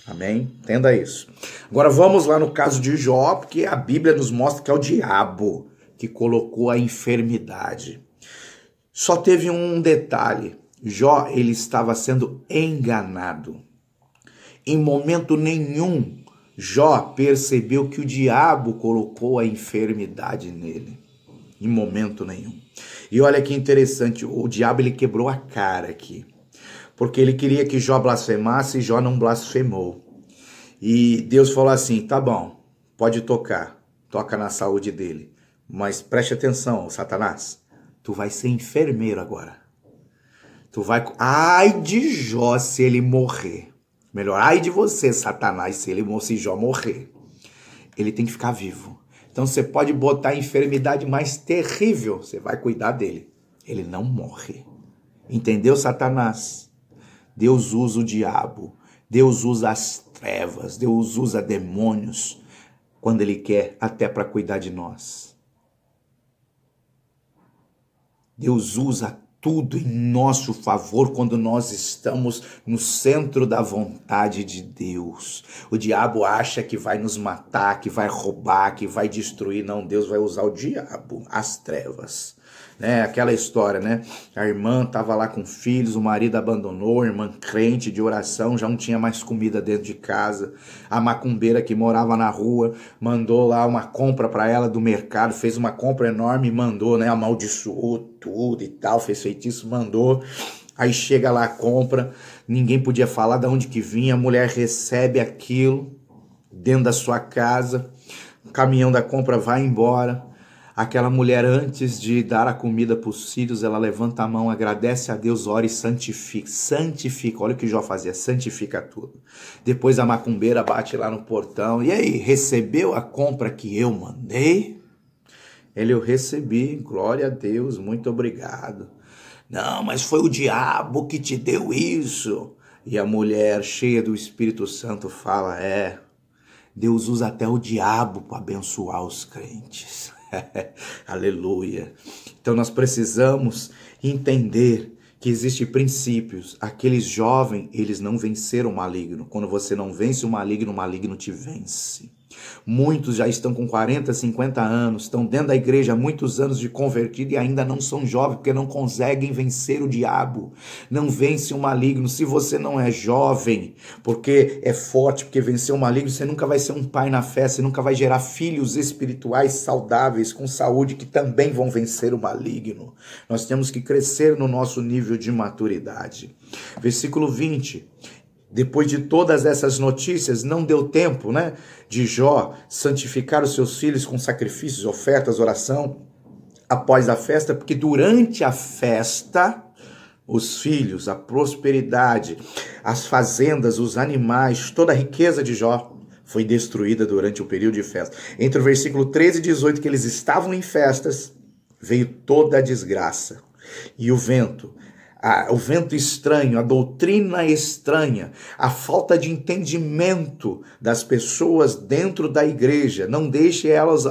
Amém? Entenda isso. Agora vamos lá no caso de Jó, porque a Bíblia nos mostra que é o diabo que colocou a enfermidade. Só teve um detalhe. Jó, ele estava sendo enganado. Em momento nenhum, Jó percebeu que o diabo colocou a enfermidade nele. Em momento nenhum. E olha que interessante, o diabo ele quebrou a cara aqui. Porque ele queria que Jó blasfemasse e Jó não blasfemou. E Deus falou assim, tá bom, pode tocar, toca na saúde dele. Mas preste atenção, Satanás, tu vai ser enfermeiro agora. Tu vai... Ai de Jó se ele morrer. Melhor, ai de você, Satanás, se Jó morrer. Ele tem que ficar vivo. Então você pode botar a enfermidade mais terrível, você vai cuidar dele. Ele não morre. Entendeu, Satanás? Deus usa o diabo, Deus usa as trevas, Deus usa demônios, quando Ele quer, até para cuidar de nós. Deus usa tudo em nosso favor quando nós estamos no centro da vontade de Deus. O diabo acha que vai nos matar, que vai roubar, que vai destruir. Não, Deus vai usar o diabo, as trevas. Né? Aquela história, né? A irmã estava lá com filhos, o marido abandonou, a irmã crente de oração, já não tinha mais comida dentro de casa. A macumbeira que morava na rua mandou lá uma compra para ela do mercado, fez uma compra enorme e mandou, né? Amaldiçoou tudo e tal, fez feitiço, mandou. Aí chega lá a compra, ninguém podia falar de onde que vinha, a mulher recebe aquilo dentro da sua casa, o caminhão da compra vai embora. Aquela mulher, antes de dar a comida para os filhos, ela levanta a mão, agradece a Deus, ora e santifica. Santifica, olha o que Jó fazia, santifica tudo. Depois a macumbeira bate lá no portão. E aí, recebeu a compra que eu mandei? Eu recebi, glória a Deus, muito obrigado. Não, mas foi o diabo que te deu isso. E a mulher, cheia do Espírito Santo, fala, Deus usa até o diabo para abençoar os crentes. Aleluia. Então nós precisamos entender que existem princípios. Aqueles jovens, eles não venceram o maligno. Quando você não vence o maligno te vence. Muitos já estão com 40, 50 anos, estão dentro da igreja há muitos anos de convertido e ainda não são jovens, porque não conseguem vencer o diabo, não vence o maligno. Se você não é jovem, porque é forte, porque venceu o maligno, você nunca vai ser um pai na fé, você nunca vai gerar filhos espirituais saudáveis, com saúde, que também vão vencer o maligno. Nós temos que crescer no nosso nível de maturidade. Versículo 20. Depois de todas essas notícias, não deu tempo, né, de Jó santificar os seus filhos com sacrifícios, ofertas, oração, após a festa, porque durante a festa, os filhos, a prosperidade, as fazendas, os animais, toda a riqueza de Jó foi destruída durante o período de festa. Entre o versículo 13 e 18, que eles estavam em festas, veio toda a desgraça. E o vento estranho, a doutrina estranha, a falta de entendimento das pessoas dentro da igreja, não deixam elas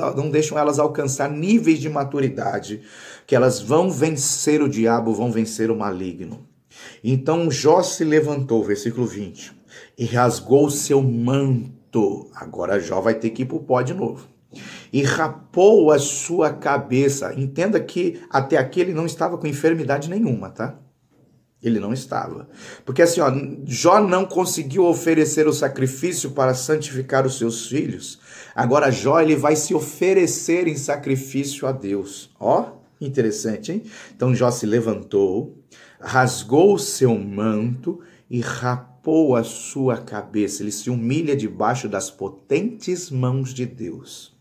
alcançar níveis de maturidade, que elas vão vencer o diabo, vão vencer o maligno. Então Jó se levantou, versículo 20, e rasgou o seu manto. Agora Jó vai ter que ir para o pó de novo. E rapou a sua cabeça. Entenda que até aqui ele não estava com enfermidade nenhuma, tá? Ele não estava. Porque assim, ó, Jó não conseguiu oferecer o sacrifício para santificar os seus filhos. Agora Jó, ele vai se oferecer em sacrifício a Deus. Ó, interessante, hein? Então Jó se levantou, rasgou o seu manto e rapou a sua cabeça. Ele se humilha debaixo das potentes mãos de Deus.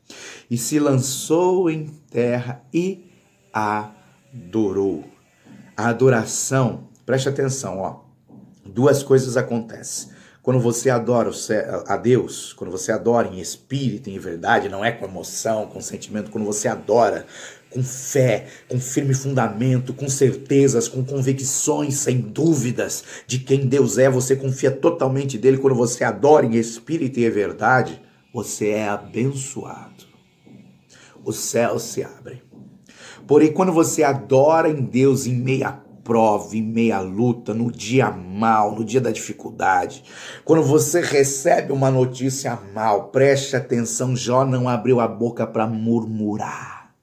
E se lançou em terra e adorou. A adoração, preste atenção, ó. Duas coisas acontecem. Quando você adora a Deus, quando você adora em espírito, em verdade, não é com emoção, com sentimento, quando você adora com fé, com firme fundamento, com certezas, com convicções, sem dúvidas de quem Deus é, você confia totalmente nele. Quando você adora em espírito e em verdade, você é abençoado. Os céus se abrem. Porém, quando você adora em Deus em meia prova, em meia luta, no dia mal, no dia da dificuldade, quando você recebe uma notícia mal, preste atenção, Jó não abriu a boca para murmurar.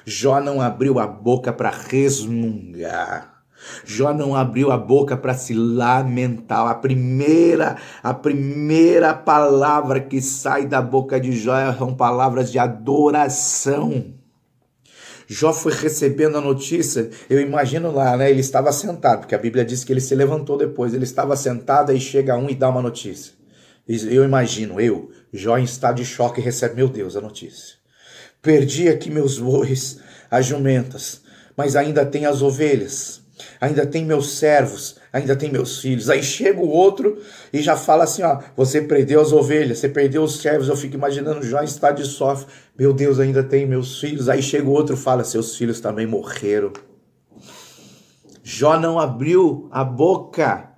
Jó não abriu a boca para resmungar. Jó não abriu a boca para se lamentar. A primeira palavra que sai da boca de Jó são palavras de adoração. Jó foi recebendo a notícia, eu imagino lá, né? Ele estava sentado, porque a Bíblia diz que ele se levantou depois. Ele estava sentado e chega um e dá uma notícia. Eu imagino, Jó em estado de choque, recebe, meu Deus, a notícia. Perdi aqui meus bois, as jumentas, mas ainda tem as ovelhas, ainda tem meus servos, ainda tem meus filhos. Aí chega o outro e já fala assim, ó, você perdeu as ovelhas, você perdeu os servos. Eu fico imaginando Jó em estado de sofre, meu Deus, ainda tem meus filhos. Aí chega o outro e fala, seus filhos também morreram. Jó não abriu a boca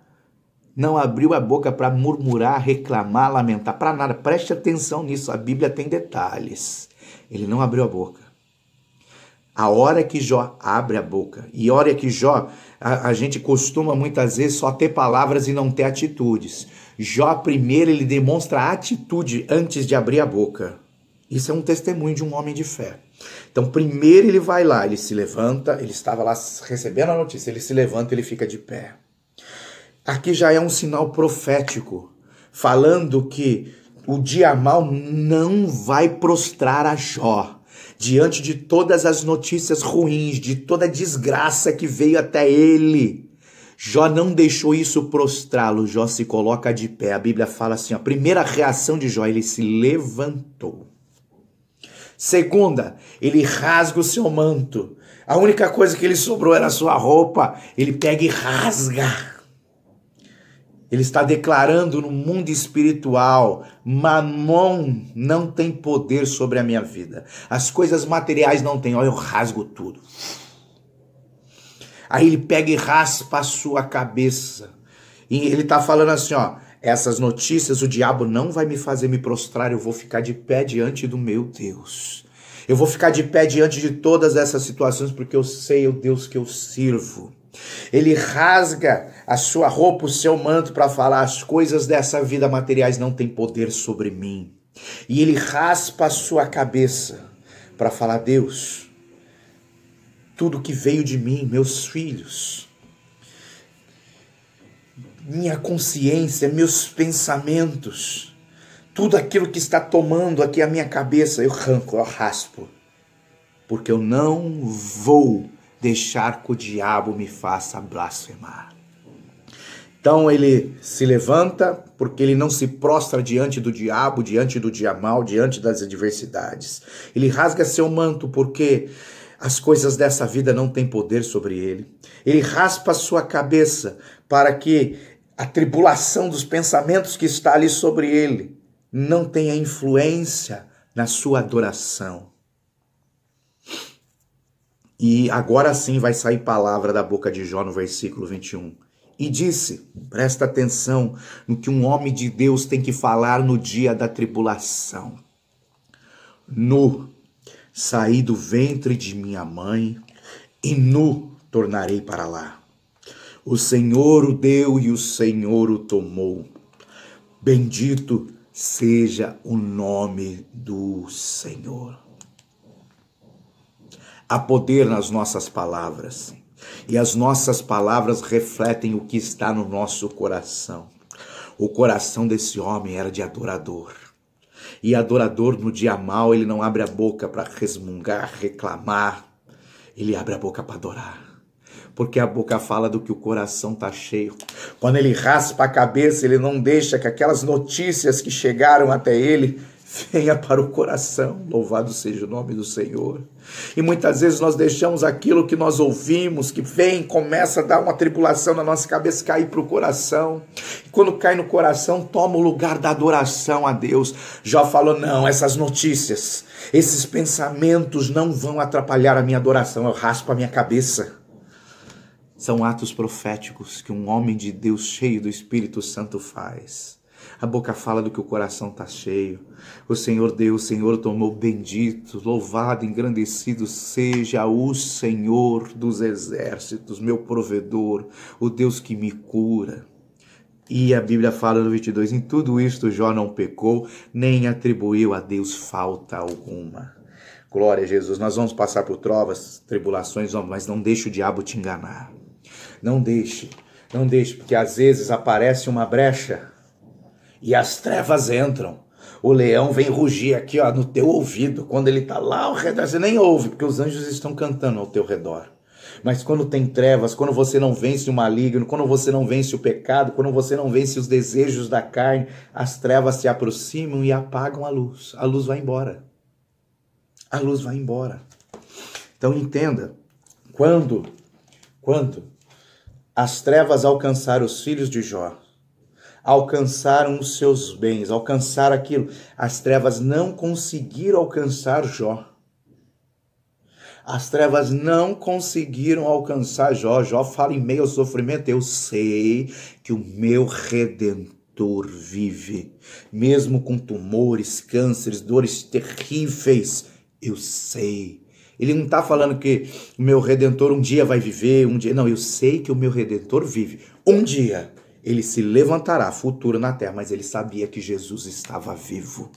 para murmurar, reclamar, lamentar, para nada. Preste atenção nisso, a Bíblia tem detalhes. Ele não abriu a boca. A hora que Jó abre a boca, e a hora que Jó, a gente costuma muitas vezes só ter palavras e não ter atitudes. Jó primeiro ele demonstra a atitude antes de abrir a boca. Isso é um testemunho de um homem de fé. Então primeiro ele vai lá, ele se levanta, ele estava lá recebendo a notícia, ele se levanta, ele fica de pé. Aqui já é um sinal profético, falando que o dia mal não vai prostrar a Jó. Diante de todas as notícias ruins, de toda a desgraça que veio até ele, Jó não deixou isso prostrá-lo. Jó se coloca de pé. A Bíblia fala assim, a primeira reação de Jó, ele se levantou. Segunda, ele rasga o seu manto. A única coisa que lhe sobrou era a sua roupa. Ele pega e rasga. Ele está declarando no mundo espiritual, Mamon não tem poder sobre a minha vida. As coisas materiais não têm, olha, eu rasgo tudo. Aí ele pega e raspa a sua cabeça. E ele está falando assim, ó, essas notícias, o diabo não vai me fazer me prostrar, eu vou ficar de pé diante do meu Deus. Eu vou ficar de pé diante de todas essas situações, porque eu sei o Deus que eu sirvo. Ele rasga a sua roupa, o seu manto, para falar, as coisas dessa vida materiais não têm poder sobre mim. E ele raspa a sua cabeça para falar, Deus, tudo que veio de mim, meus filhos, minha consciência, meus pensamentos, tudo aquilo que está tomando aqui a minha cabeça, eu arranco, eu raspo, porque eu não vou deixar que o diabo me faça blasfemar. Então ele se levanta, porque ele não se prostra diante do diabo, diante do dia mal, diante das adversidades. Ele rasga seu manto, porque as coisas dessa vida não têm poder sobre ele. Ele raspa sua cabeça, para que a tribulação dos pensamentos que está ali sobre ele não tenha influência na sua adoração. E agora sim vai sair palavra da boca de Jó no versículo 21. E disse, presta atenção no que um homem de Deus tem que falar no dia da tribulação. Nu saí do ventre de minha mãe e nu tornarei para lá. O Senhor o deu e o Senhor o tomou. Bendito seja o nome do Senhor. Há poder nas nossas palavras. E as nossas palavras refletem o que está no nosso coração. O coração desse homem era de adorador. E adorador no dia mau, ele não abre a boca para resmungar, reclamar. Ele abre a boca para adorar. Porque a boca fala do que o coração está cheio. Quando ele raspa a cabeça, ele não deixa que aquelas notícias que chegaram até ele venha para o coração. Louvado seja o nome do Senhor. E muitas vezes nós deixamos aquilo que nós ouvimos, que vem, começa a dar uma tribulação na nossa cabeça, cair para o coração. E quando cai no coração, toma o lugar da adoração a Deus. Jó falou, não, essas notícias, esses pensamentos não vão atrapalhar a minha adoração. Eu raspo a minha cabeça. São atos proféticos que um homem de Deus cheio do Espírito Santo faz. A boca fala do que o coração está cheio. O Senhor Deus, o Senhor tomou bendito, louvado, engrandecido seja o Senhor dos exércitos, meu provedor, o Deus que me cura. E a Bíblia fala no 22, em tudo isto Jó não pecou, nem atribuiu a Deus falta alguma. Glória a Jesus, nós vamos passar por trovas, tribulações, mas não deixe o diabo te enganar. Não deixe, porque às vezes aparece uma brecha e as trevas entram. O leão vem rugir aqui ó, no teu ouvido, quando ele está lá ao redor, você nem ouve, porque os anjos estão cantando ao teu redor. Mas quando tem trevas, quando você não vence o maligno, quando você não vence o pecado, quando você não vence os desejos da carne, as trevas se aproximam e apagam a luz vai embora. A luz vai embora. Então entenda, quando as trevas alcançaram os filhos de Jó, alcançaram os seus bens, alcançaram aquilo, as trevas não conseguiram alcançar Jó. As trevas não conseguiram alcançar Jó. Jó fala em meio ao sofrimento, eu sei que o meu Redentor vive, mesmo com tumores, cânceres, dores terríveis, eu sei. Ele não está falando que o meu Redentor um dia vai viver, um dia... Não, eu sei que o meu Redentor vive. Um dia ele se levantará, futuro na terra, mas ele sabia que Jesus estava vivo.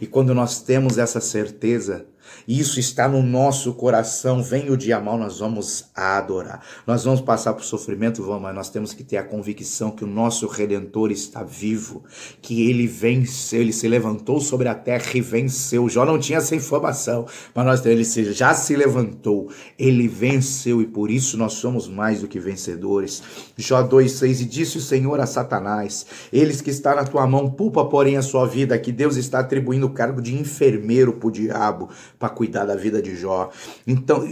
E quando nós temos essa certeza, isso está no nosso coração, vem o dia mau, nós vamos adorar. Nós vamos passar por sofrimento, vamos, mas nós temos que ter a convicção que o nosso Redentor está vivo, que ele venceu, ele se levantou sobre a terra e venceu. Jó não tinha essa informação, mas ele já se levantou, ele venceu e por isso nós somos mais do que vencedores. Jó 2,6, e disse o Senhor a Satanás, eles que está na tua mão, poupa porém a sua vida, que Deus está atribuindo o cargo de enfermeiro para o diabo, para cuidar da vida de Jó. Então,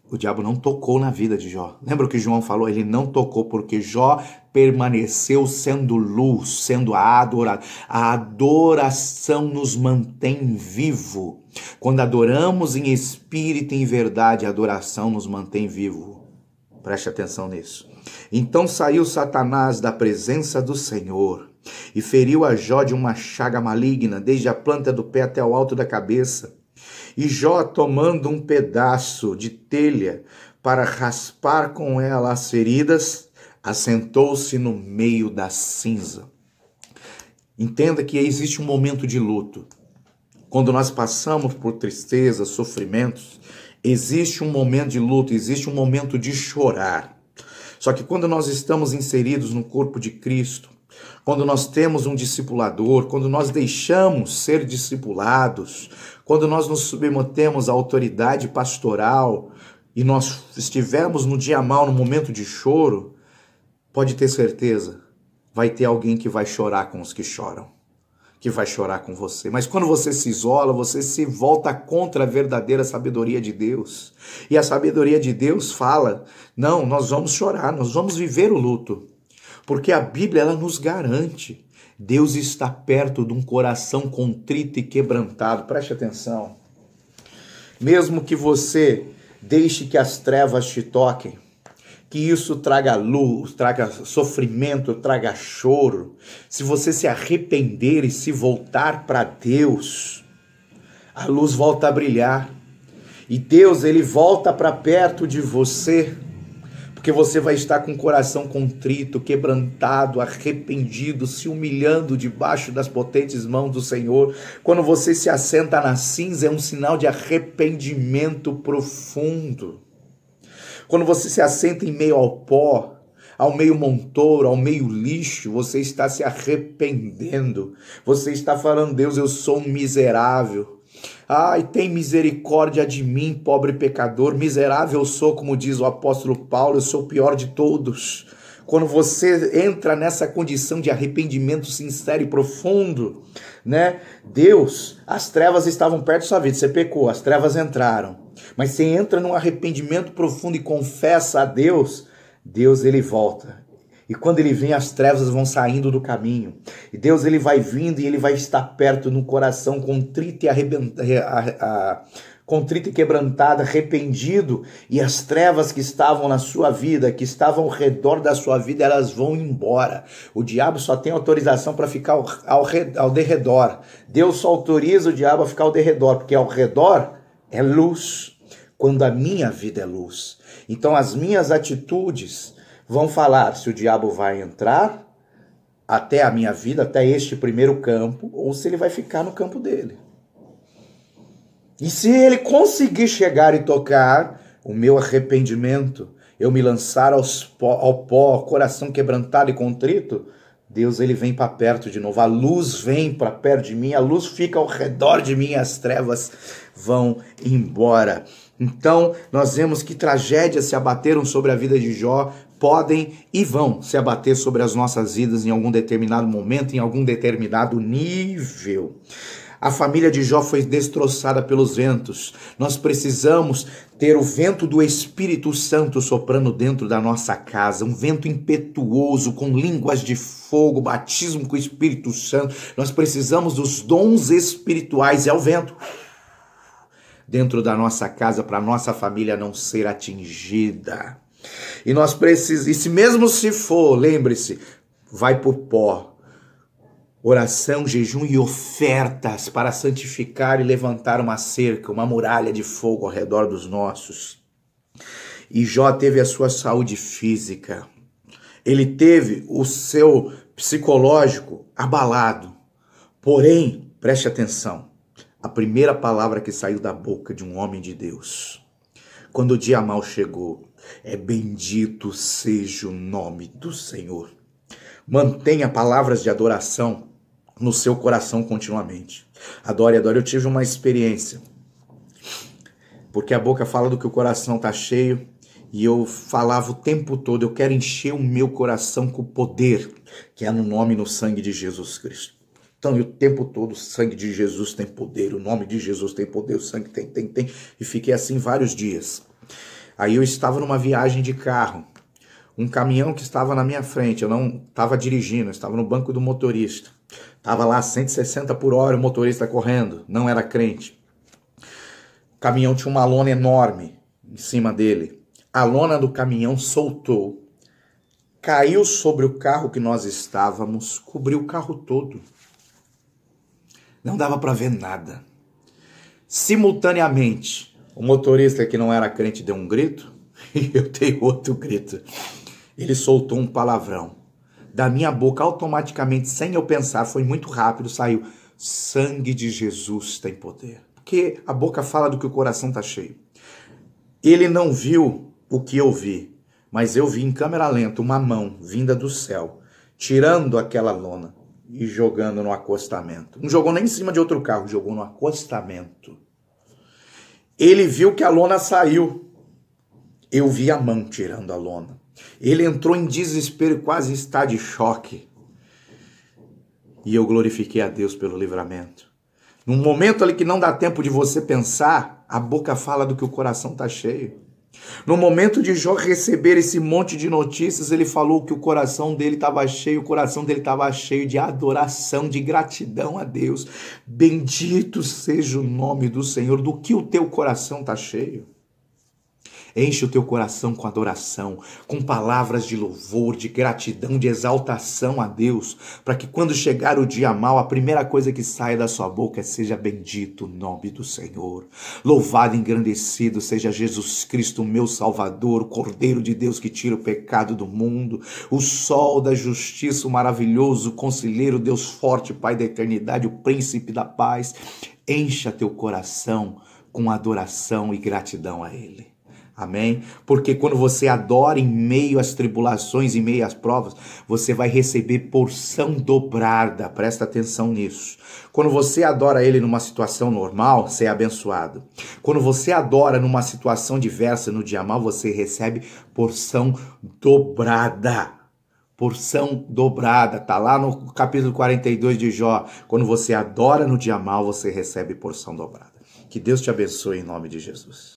o diabo não tocou na vida de Jó. Lembra o que João falou? Ele não tocou porque Jó permaneceu sendo luz, sendo adorado. A adoração nos mantém vivo. Quando adoramos em espírito e em verdade, a adoração nos mantém vivo. Preste atenção nisso. Então saiu Satanás da presença do Senhor e feriu a Jó de uma chaga maligna, desde a planta do pé até o alto da cabeça. E Jó, tomando um pedaço de telha para raspar com ela as feridas, assentou-se no meio da cinza. Entenda que existe um momento de luto. Quando nós passamos por tristeza, sofrimentos, existe um momento de luto, existe um momento de chorar. Só que quando nós estamos inseridos no corpo de Cristo, quando nós temos um discipulador, quando nós deixamos ser discipulados, quando nós nos submetemos à autoridade pastoral e nós estivermos no dia mau, no momento de choro, pode ter certeza, vai ter alguém que vai chorar com os que choram, que vai chorar com você. Mas quando você se isola, você se volta contra a verdadeira sabedoria de Deus. E a sabedoria de Deus fala, não, nós vamos chorar, nós vamos viver o luto. Porque a Bíblia, ela nos garante, Deus está perto de um coração contrito e quebrantado. Preste atenção. Mesmo que você deixe que as trevas te toquem, que isso traga luz, traga sofrimento, traga choro, se você se arrepender e se voltar para Deus, a luz volta a brilhar. E Deus, ele volta para perto de você, porque você vai estar com o coração contrito, quebrantado, arrependido, se humilhando debaixo das potentes mãos do Senhor. Quando você se assenta na cinza, é um sinal de arrependimento profundo. Quando você se assenta em meio ao pó, ao meio montouro, ao meio lixo, você está se arrependendo. Você está falando, Deus, eu sou um miserável. Ai, tem misericórdia de mim, pobre pecador. Miserável eu sou, como diz o apóstolo Paulo, eu sou o pior de todos. Quando você entra nessa condição de arrependimento sincero e profundo, né? Deus, as trevas estavam perto da sua vida, você pecou, as trevas entraram. Mas você entra num arrependimento profundo e confessa a Deus, Deus ele volta. E quando ele vem, as trevas vão saindo do caminho. E Deus ele vai vindo e ele vai estar perto no coração contrito e quebrantado, arrependido. E as trevas que estavam na sua vida, que estavam ao redor da sua vida, elas vão embora. O diabo só tem autorização para ficar ao derredor. Deus só autoriza o diabo a ficar ao derredor, porque ao redor é luz. Quando a minha vida é luz. Então as minhas atitudes vão falar se o diabo vai entrar até a minha vida, até este primeiro campo, ou se ele vai ficar no campo dele. E se ele conseguir chegar e tocar o meu arrependimento, eu me lançar ao pó, coração quebrantado e contrito, Deus ele vem para perto de novo, a luz vem para perto de mim, a luz fica ao redor de mim, as trevas vão embora. Então, nós vemos que tragédias se abateram sobre a vida de Jó, podem e vão se abater sobre as nossas vidas em algum determinado momento, em algum determinado nível. A família de Jó foi destroçada pelos ventos. Nós precisamos ter o vento do Espírito Santo soprando dentro da nossa casa, um vento impetuoso, com línguas de fogo, batismo com o Espírito Santo. Nós precisamos dos dons espirituais, é o vento dentro da nossa casa, para a nossa família não ser atingida. E nós precisamos, e se mesmo se for, lembre-se, vai por pó. Oração, jejum e ofertas para santificar e levantar uma cerca, uma muralha de fogo ao redor dos nossos. E Jó teve a sua saúde física. Ele teve o seu psicológico abalado. Porém, preste atenção, a primeira palavra que saiu da boca de um homem de Deus, quando o dia mau chegou, é bendito seja o nome do Senhor. Mantenha palavras de adoração no seu coração continuamente. Adore, adore. Eu tive uma experiência, porque a boca fala do que o coração está cheio, e eu falava o tempo todo, eu quero encher o meu coração com o poder que é no nome e no sangue de Jesus Cristo. Então, o tempo todo, o sangue de Jesus tem poder, o nome de Jesus tem poder, o sangue tem. E fiquei assim vários dias. Aí eu estava numa viagem de carro, um caminhão que estava na minha frente, eu não estava dirigindo, eu estava no banco do motorista. Estava lá 160 por hora, o motorista correndo, não era crente. O caminhão tinha uma lona enorme em cima dele. A lona do caminhão soltou, caiu sobre o carro que nós estávamos, cobriu o carro todo. Não dava para ver nada. Simultaneamente, o motorista que não era crente deu um grito e eu dei outro grito. Ele soltou um palavrão. Da minha boca, automaticamente, sem eu pensar, foi muito rápido, saiu: sangue de Jesus tem poder. Porque a boca fala do que o coração está cheio. Ele não viu o que eu vi, mas eu vi em câmera lenta uma mão vinda do céu, tirando aquela lona e jogando no acostamento. Não jogou nem em cima de outro carro, jogou no acostamento. Ele viu que a lona saiu. Eu vi a mão tirando a lona. Ele entrou em desespero, quase está de choque. E eu glorifiquei a Deus pelo livramento. Num momento ali que não dá tempo de você pensar, a boca fala do que o coração está cheio. No momento de Jó receber esse monte de notícias, ele falou que o coração dele estava cheio, o coração dele estava cheio de adoração, de gratidão a Deus. Bendito seja o nome do Senhor. Do que o teu coração está cheio? Enche o teu coração com adoração, com palavras de louvor, de gratidão, de exaltação a Deus, para que quando chegar o dia mau, a primeira coisa que saia da sua boca seja bendito o nome do Senhor. Louvado e engrandecido seja Jesus Cristo, meu Salvador, o Cordeiro de Deus que tira o pecado do mundo, o sol da justiça, o maravilhoso conselheiro, Deus forte, Pai da eternidade, o príncipe da paz. Encha teu coração com adoração e gratidão a Ele. Amém? Porque quando você adora em meio às tribulações, em meio às provas, você vai receber porção dobrada. Presta atenção nisso. Quando você adora Ele numa situação normal, você é abençoado. Quando você adora numa situação diversa, no dia mal, você recebe porção dobrada. Porção dobrada. Tá lá no capítulo 42 de Jó. Quando você adora no dia mal, você recebe porção dobrada. Que Deus te abençoe em nome de Jesus.